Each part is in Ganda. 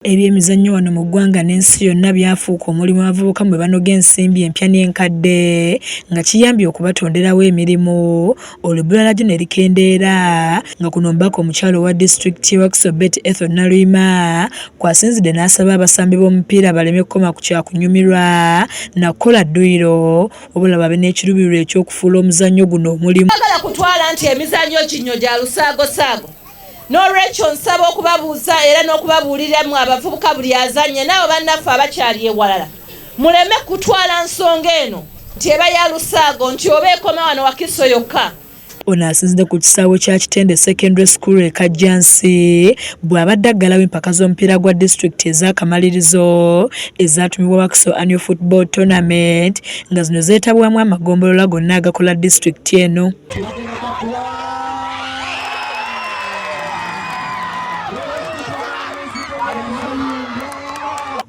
Ebyemizannyo wano mu ggwanga n'ensi yonna byafuuka omulimu abavubuka mwe banoga ensimbi empya n'enkadde nga kiyambye okubatonderawo emirimu. Olubbulala gyo ne likendeera nga kuno omubaka omukyala owa disitulikiti y'e Wakiso Betty Ethel Naluyima kwasinzidde n'asaba abasambi b'omupiira baleme kukoma ku kyakunyumirwa na kukola dduyiro wabula babe n'ekiruubirirwa eky'okufuula omuzannyo guno omulimu. Twagala kutwala nti emizannyo gino gya lusaagosaago. N'olwekyo nsaba okubabuuza era n'okubabuulira mu abavubuka buli azannye nabo bannaffe abakyali ewalala muleme kutwala nsonga eno nti eba ya lusaago nti oba ekoma wano Wakiso yokka. Ono asinzidde ku kisaawe kya Kitende Secondary School e Kajjansi bw'abadde aggalawo empaka z'omupiira gwa disitulikiti ez'akamalirizo ezaatumibwa Wakiso Annual Football Tournament nga zino zeetabwamu amagombolola gonna agakola disitulikiti eno.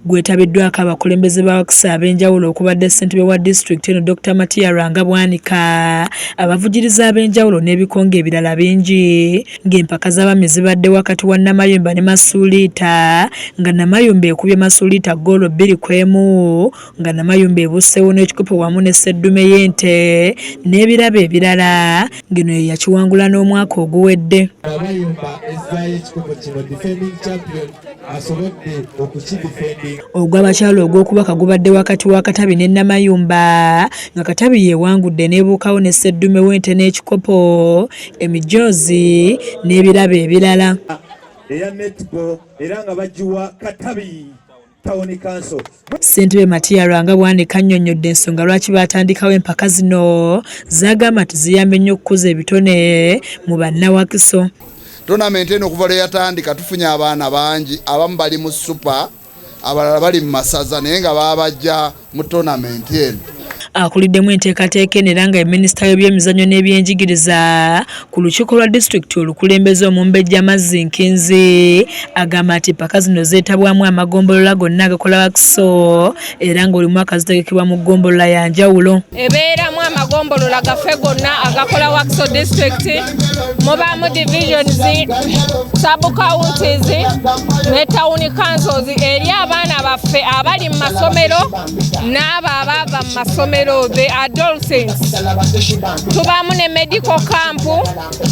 Gwetabiddwako abakulembeze ba Wakiso ab'enjawulo okubadde ssentebe wa disitulikiti eno Dr. Matiya Lwanga Bwanika, abavugiriza ab'enjawulo n'ebikonge ebirala bingi ng'empaka z'abaami zibadde wakati wa Namayumba ne Masuuliita nga Namayumba ekubye Masuuliita ggoolo 2-1 nga Namayumba ebusseewo n'ekikopo wamu ne Sseddume y'ente n'ebirabo ebirala ng'eno ye yakiwangula n'omwaka oguwedde. Namayumba ezzaayo ekikopo kino defending champion asobodde okukidifendi. Ogw'abakyala ogw'okubaka gubadde wakati wa Katabi ne Namayumba nga Katabi yeewangudde n'ebuukawo ne Sseddume w'ente n'ekikopo emijoozi n'ebirabo ebirala. Eya netball era nga bagiwa Katabi Town Council. Ssentebe Matiya Lwanga Bwanika annyonnyodde ensonga lwaki baatandikawo empaka zino z'agamba nti ziyambe nnyo okukuza ebitone mu bannawakiso. Tournament eno okuva lwe yatandika tufunye abaana bangi, abamu bali mu super, abalala bali mu masaza naye nga babajja mu tournament eno. Akuliddemu enteekateeka eno era nga minisita w'ebyemizannyo n'ebyenjigiriza ku lukiiko lwa disitulikiti olukulembeze Omumbejja Mazzi Nkinzi agamba nti empaka zino zeetabwamu amagombolola gonna agakola Wakiso era ng'olimu akazitegekebwa mu ggombolola ya njawulo. Ebeeramu amagombolola gaffe gonna agakola Wakiso disitulikiti mubaamu divisions, sub counties ne town councils eri abaana baffe abali mu masomero n'abo abaava mu masomero the adolescents. Tubaamu ne medical camp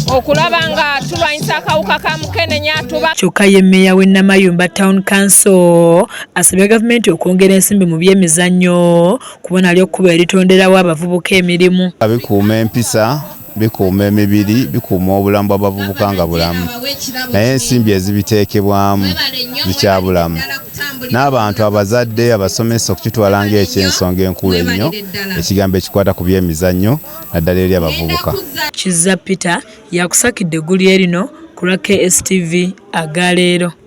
okulaba nga tulwanyisa akawuka ka mukenenya. Kyokka ye mmeeya w'e Namayumba Town Council asabye gavumenti okwongera ensimbi mu byemizannyo kuba nalyo kkubo eritonderawo abavubuka emirimu. Bikuuma empisa, bikuuma emibiri, bikuuma obulamu bw'abavubuka nga bulamu, naye ensimbi ezibiteekebwamu zikyabulamu. N'abantu abazadde abasomesa okukitwala ng'ekyensonga enkulu ennyo ekigambo ekikwata ku byemizannyo naddala eri abavubuka. Kizza Peter yakusakidde eggulu erino ku lwa KSTV agaleero.